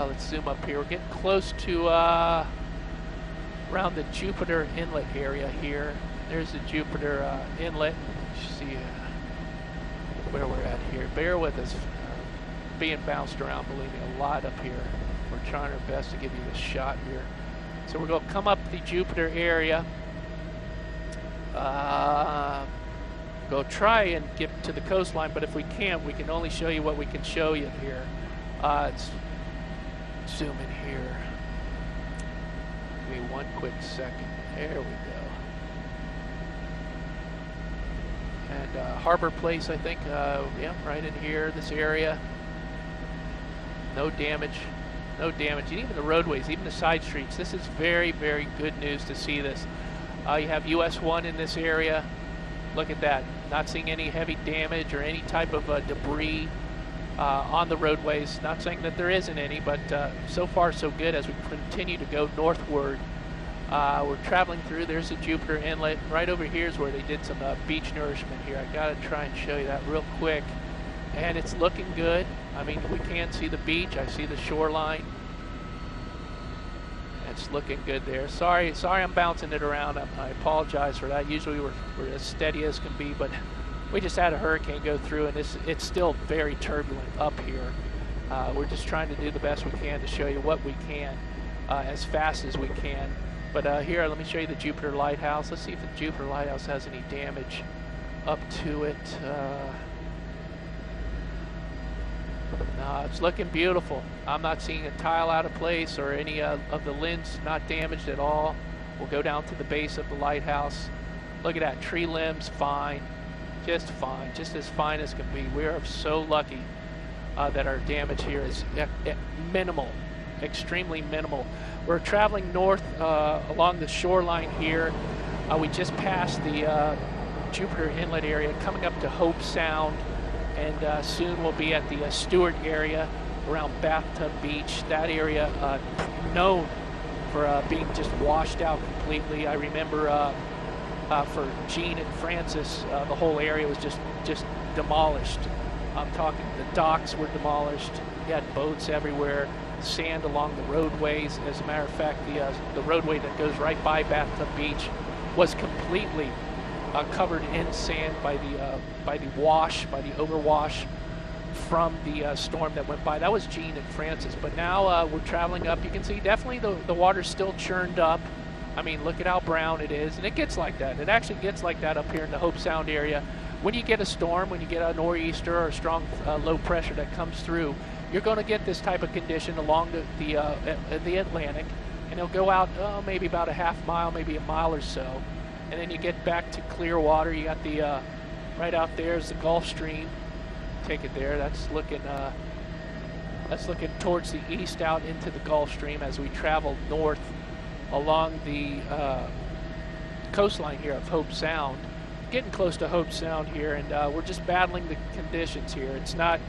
Let's zoom up here. We're getting close to around the Jupiter Inlet area here. There's the Jupiter Inlet. See where we're at here. Bear with us. Being bounced around, believe me, a lot up here. We're trying our best to give you this shot here. So we're going to come up the Jupiter area. Go try and get to the coastline, but if we can't, we can only show you what we can show you here. Let's zoom in here. Give me one quick second. There we go. And Harbor Place, I think, yeah, right in here, this area. No damage, no damage. And even the roadways, even the side streets. This is very, very good news to see this. You have US 1 in this area. Look at that. Not seeing any heavy damage or any type of debris on the roadways. Not saying that there isn't any, but so far so good as we continue to go northward. We're traveling through. There's the Jupiter Inlet. Right over here is where they did some beach nourishment here. I gotta try and show you that real quick. And it's looking good. I mean, we can see the beach. I see the shoreline. It's looking good there. Sorry I'm bouncing it around. I apologize for that. Usually we're as steady as can be, but we just had a hurricane go through, and it's still very turbulent up here. We're just trying to do the best we can to show you what we can as fast as we can. But here, let me show you the Jupiter Lighthouse. Let's see if the Jupiter Lighthouse has any damage up to it. No, it's looking beautiful. I'm not seeing a tile out of place or any of the limbs not damaged at all. We'll go down to the base of the lighthouse. Look at that, tree limbs fine, just as fine as can be. We are so lucky that our damage here is minimal, extremely minimal. We're traveling north along the shoreline here. We just passed the Jupiter Inlet area, coming up to Hope Sound. And soon we'll be at the Stewart area around Bathtub Beach. That area known for being just washed out completely. I remember for Gene and Francis, the whole area was just demolished. I'm talking the docks were demolished. You had boats everywhere, sand along the roadways. As a matter of fact, the roadway that goes right by Bathtub Beach was completely covered in sand by the overwash from the storm that went by. That was Gene and Francis. But now we're traveling up. You can see definitely the water's still churned up. I mean, look at how brown it is, and it gets like that. It actually gets like that up here in the Hope Sound area. When you get a storm, when you get a nor'easter or a strong low pressure that comes through, you're going to get this type of condition along the Atlantic, and it'll go out maybe about a half mile, maybe a mile or so. And then you get back to clear water. You got the right out there is the Gulf Stream. Take it there. That's looking towards the east out into the Gulf Stream as we travel north along the coastline here of Hope Sound. Getting close to Hope Sound here, and we're just battling the conditions here. It's not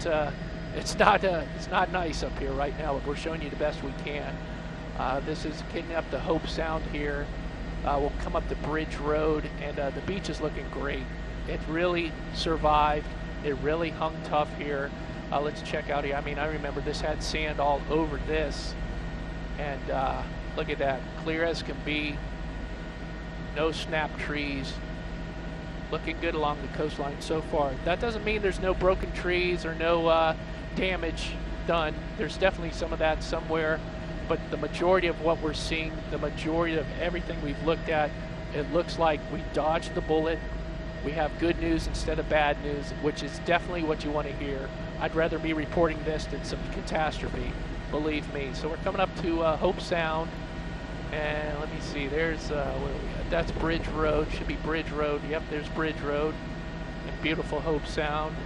nice up here right now, but we're showing you the best we can. This is getting up to Hope Sound here. We'll come up the Bridge Road, and the beach is looking great. It really survived. It really hung tough here. Let's check out here. I mean, I remember this had sand all over this, and look at that, clear as can be. No snap trees. Looking good along the coastline so far. That doesn't mean there's no broken trees or no damage done. There's definitely some of that somewhere. But the majority of what we're seeing, the majority of everything we've looked at, it looks like we dodged the bullet. We have good news instead of bad news, which is definitely what you want to hear. I'd rather be reporting this than some catastrophe, believe me. So we're coming up to Hope Sound, and let me see, there's, where are we at? That's Bridge Road, should be Bridge Road. Yep, there's Bridge Road in beautiful Hope Sound.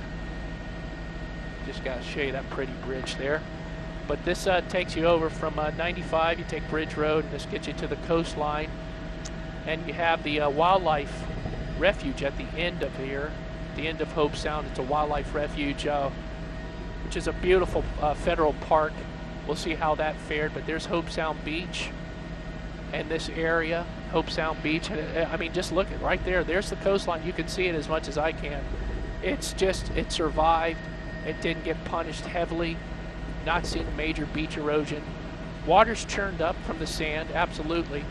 Just got to show you that pretty bridge there. But this takes you over from 95, you take Bridge Road, and this gets you to the coastline. And you have the wildlife refuge at the end of here, the end of Hope Sound. It's a wildlife refuge, which is a beautiful federal park. We'll see how that fared, but there's Hope Sound Beach and this area, Hope Sound Beach. And I mean, just look at right there. There's the coastline. You can see it as much as I can. It's just, it survived. It didn't get punished heavily. Not seeing major beach erosion. Water's churned up from the sand, absolutely.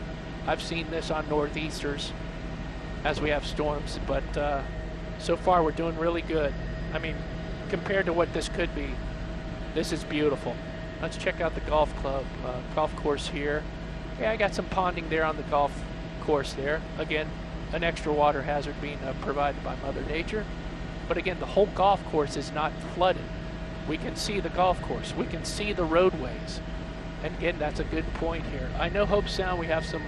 I've seen this on northeasters as we have storms, but so far we're doing really good. I mean, compared to what this could be, this is beautiful. Let's check out the golf course here. Yeah, I got some ponding there on the golf course there. Again, an extra water hazard being provided by Mother Nature. But again, the whole golf course is not flooded. We can see the golf course. We can see the roadways. And again, that's a good point here. I know Hope Sound, we have some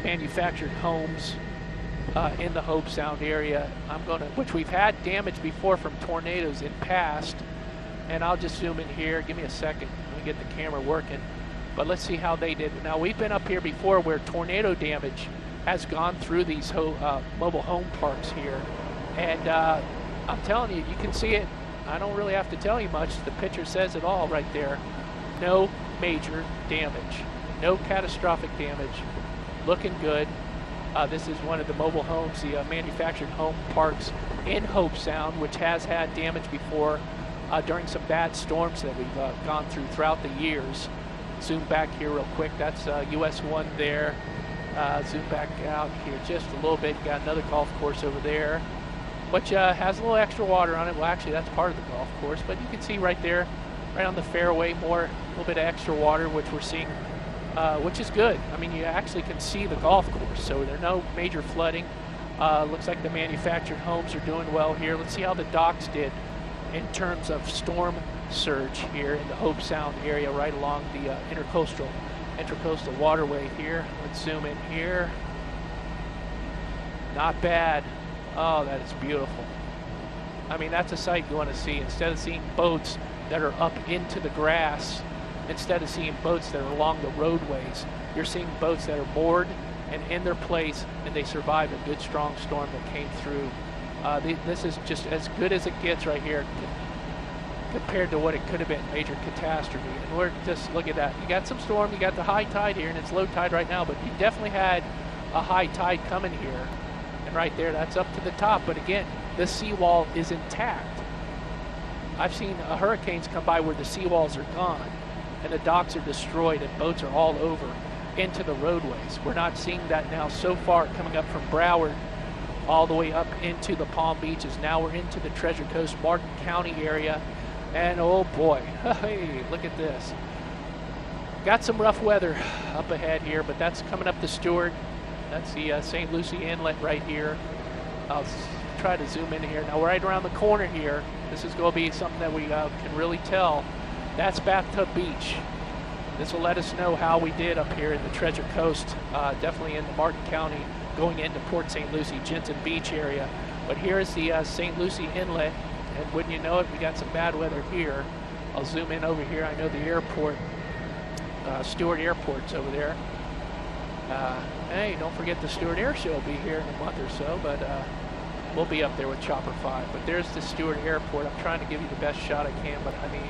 manufactured homes in the Hope Sound area. Which we've had damage before from tornadoes in past. And I'll just zoom in here. Give me a second. Let me get the camera working. But let's see how they did. Now, we've been up here before where tornado damage has gone through these mobile home parks here. And I'm telling you, you can see it. I don't really have to tell you much. The picture says it all right there. No major damage. No catastrophic damage. Looking good. This is one of the mobile homes, the manufactured home parks in Hope Sound, which has had damage before during some bad storms that we've gone through throughout the years. Zoom back here real quick. That's US 1 there. Zoom back out here just a little bit. Got another golf course over there, which has a little extra water on it. Well, actually, that's part of the golf course, but you can see right there, right on the fairway, a little bit of extra water, which we're seeing, which is good. I mean, you actually can see the golf course, so there's no major flooding. Looks like the manufactured homes are doing well here. Let's see how the docks did in terms of storm surge here in the Hope Sound area, right along the intercoastal waterway here. Let's zoom in here. Not bad. Oh, that is beautiful. I mean, that's a sight you want to see. Instead of seeing boats that are up into the grass, instead of seeing boats that are along the roadways, you're seeing boats that are moored and in their place, and they survived a good strong storm that came through. This is just as good as it gets right here compared to what it could have been, major catastrophe. And we're just, look at that. You got some storm, you got the high tide here, and it's low tide right now, but you definitely had a high tide coming here. And right there, that's up to the top. But again, the seawall is intact. I've seen hurricanes come by where the seawalls are gone and the docks are destroyed and boats are all over into the roadways. We're not seeing that now so far, coming up from Broward all the way up into the Palm Beaches. Now we're into the Treasure Coast, Martin County area. And oh boy, hey, look at this. Got some rough weather up ahead here, but that's coming up to Stewart. That's the St. Lucie Inlet right here. I'll try to zoom in here. Now, right around the corner here, this is going to be something that we can really tell. That's Bathtub Beach. This will let us know how we did up here in the Treasure Coast, definitely in the Martin County, going into Port St. Lucie, Jensen Beach area. But here is the St. Lucie Inlet. And wouldn't you know it, we got some bad weather here. I'll zoom in over here. I know the airport, Stewart Airport's over there. Hey, don't forget the Stewart Air Show will be here in a month or so, but we'll be up there with Chopper 5. But there's the Stewart Airport. I'm trying to give you the best shot I can, but I mean,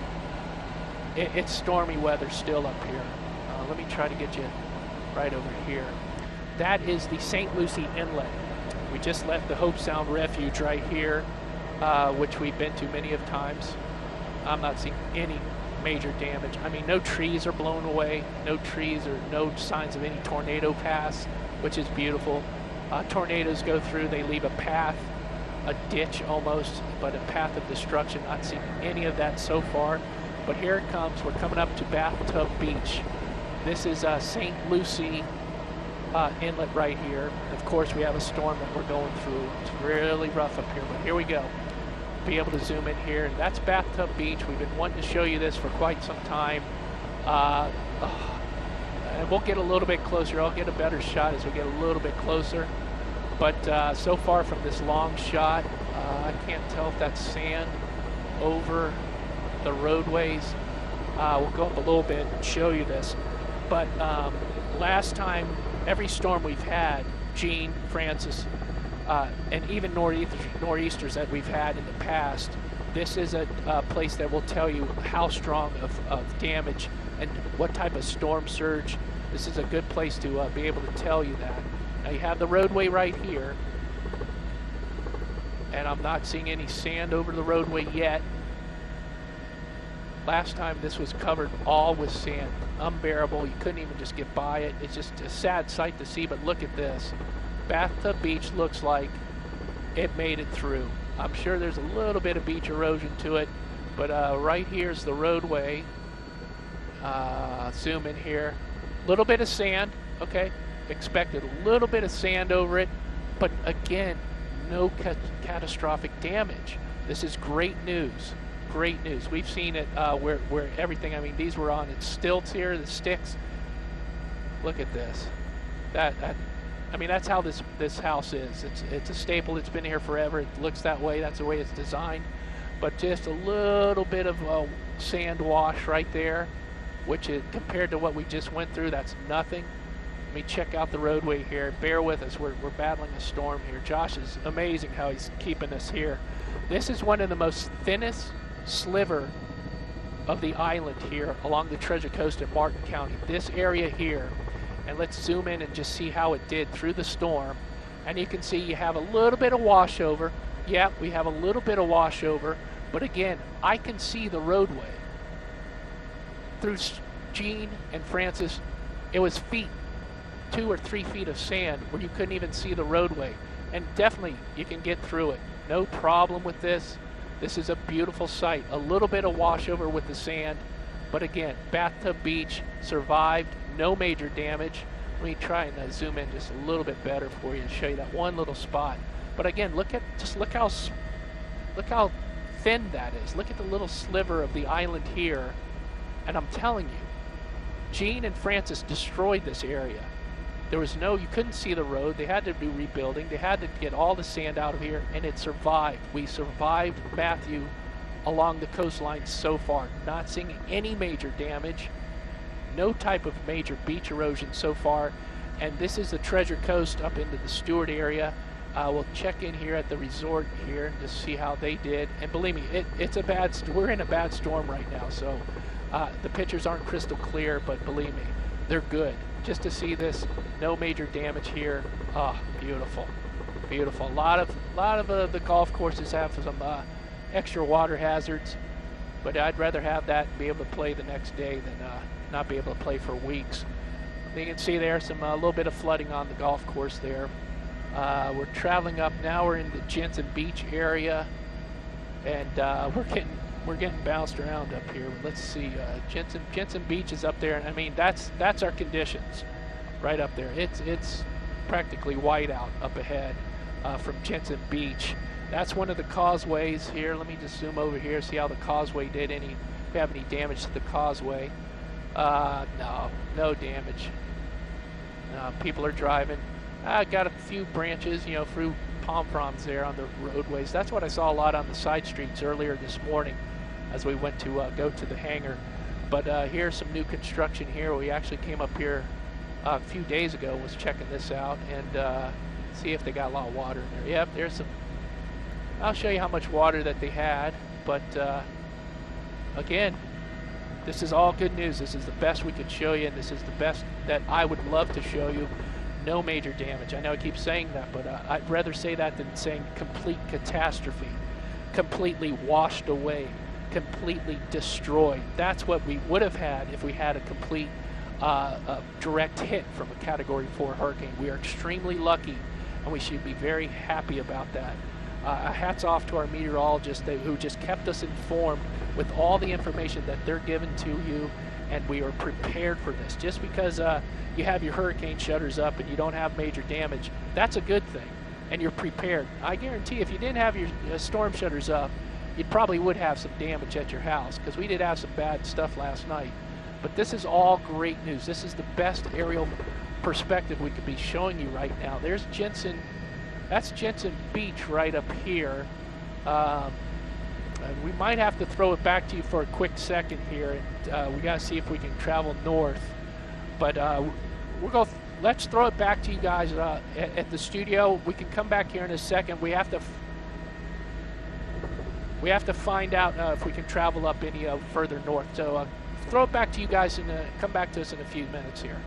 it's stormy weather still up here. Let me try to get you right over here. That is the St. Lucie Inlet. We just left the Hope Sound Refuge right here, which we've been to many of times. I'm not seeing any major damage. I mean, no trees are blown away, no trees or no signs of any tornado paths, which is beautiful. Tornadoes go through, they leave a path, a ditch almost, but a path of destruction. Not seeing any of that so far. But here it comes. We're coming up to Bathtub Beach. This is St. Lucie Inlet right here. Of course, we have a storm that we're going through. It's really rough up here, but here we go. Be able to zoom in here. That's Bathtub Beach. We've been wanting to show you this for quite some time. And we'll get a little bit closer. I'll get a better shot as we get a little bit closer. But so far from this long shot, I can't tell if that's sand over the roadways. We'll go up a little bit and show you this. But last time, every storm we've had, Gene, Francis, and even nor'easters that we've had in the past, this is a place that will tell you how strong of damage and what type of storm surge. This is a good place to be able to tell you that. Now you have the roadway right here, and I'm not seeing any sand over the roadway yet. Last time this was covered all with sand, unbearable. You couldn't even just get by it. It's just a sad sight to see, but look at this. Bathtub Beach looks like it made it through. I'm sure there's a little bit of beach erosion to it, but right here's the roadway. Zoom in here. A little bit of sand, okay? Expected a little bit of sand over it, but again, no catastrophic damage. This is great news. Great news. We've seen it where everything, I mean, these were on its stilts here, the sticks. Look at this. I mean, that's how this house is. It's a staple. It's been here forever. It looks that way. That's the way it's designed. But just a little bit of sand wash right there, which is, compared to what we just went through, that's nothing. Let me check out the roadway here. Bear with us. We're battling a storm here. Josh is amazing how he's keeping us here. This is one of the most thinnest sliver of the island here along the Treasure Coast in Martin County. This area here, and let's zoom in and just see how it did through the storm. And you can see you have a little bit of washover. Yeah, we have a little bit of washover, but again, I can see the roadway. Through Gene and Francis, it was feet, 2 or 3 feet of sand where you couldn't even see the roadway. And definitely you can get through it. No problem with this. This is a beautiful sight. A little bit of washover with the sand, but again, Bathtub Beach survived, no major damage. Let me try and zoom in just a little bit better for you and show you that one little spot. But again, look how thin that is. Look at the little sliver of the island here. And I'm telling you, Gene and Francis destroyed this area. There was you couldn't see the road. They had to do rebuilding. They had to get all the sand out of here, and it survived. We survived Matthew along the coastline so far. Not seeing any major damage, no type of major beach erosion so far. And this is the Treasure Coast up into the Stewart area. We'll check in here at the resort here and just see how they did. And believe me, we're in a bad storm right now, so the pictures aren't crystal clear, but believe me, they're good. Just to see this, no major damage here. Oh, beautiful, beautiful. A lot of the golf courses have some extra water hazards, but I'd rather have that and be able to play the next day than not be able to play for weeks. You can see there a little bit of flooding on the golf course there. We're traveling up now. We're in the Jensen Beach area, and we're getting bounced around up here. Let's see, Jensen Beach is up there. I mean, that's our conditions right up there. It's practically white out up ahead from Jensen Beach. That's one of the causeways here. Let me just zoom over here, see how the causeway did. If we have any damage to the causeway. No damage. People are driving. Got a few branches, through palm fronds there on the roadways. That's what I saw a lot on the side streets earlier this morning as we went to go to the hangar. But here's some new construction here. We actually came up here a few days ago, was checking this out, and see if they got a lot of water in there. Yep, there's some. I'll show you how much water that they had, but again, this is all good news. This is the best we could show you, and this is the best that I would love to show you. No major damage. I know I keep saying that, but I'd rather say that than saying complete catastrophe, completely washed away, completely destroyed. That's what we would have had if we had a complete direct hit from a Category 4 hurricane. We are extremely lucky, and we should be very happy about that. Hats off to our meteorologists who just kept us informed with all the information that they're giving to you, and we are prepared for this. Just because you have your hurricane shutters up and you don't have major damage, that's a good thing, and you're prepared. I guarantee if you didn't have your storm shutters up, you probably would have some damage at your house, because we did have some bad stuff last night. But this is all great news. This is the best aerial perspective we could be showing you right now. There's Jensen. That's Jensen Beach right up here. We might have to throw it back to you for a quick second here, and we got to see if we can travel north. But let's throw it back to you guys at the studio. We can come back here in a second. We have to find out if we can travel up any further north. So throw it back to you guys and come back to us in a few minutes here.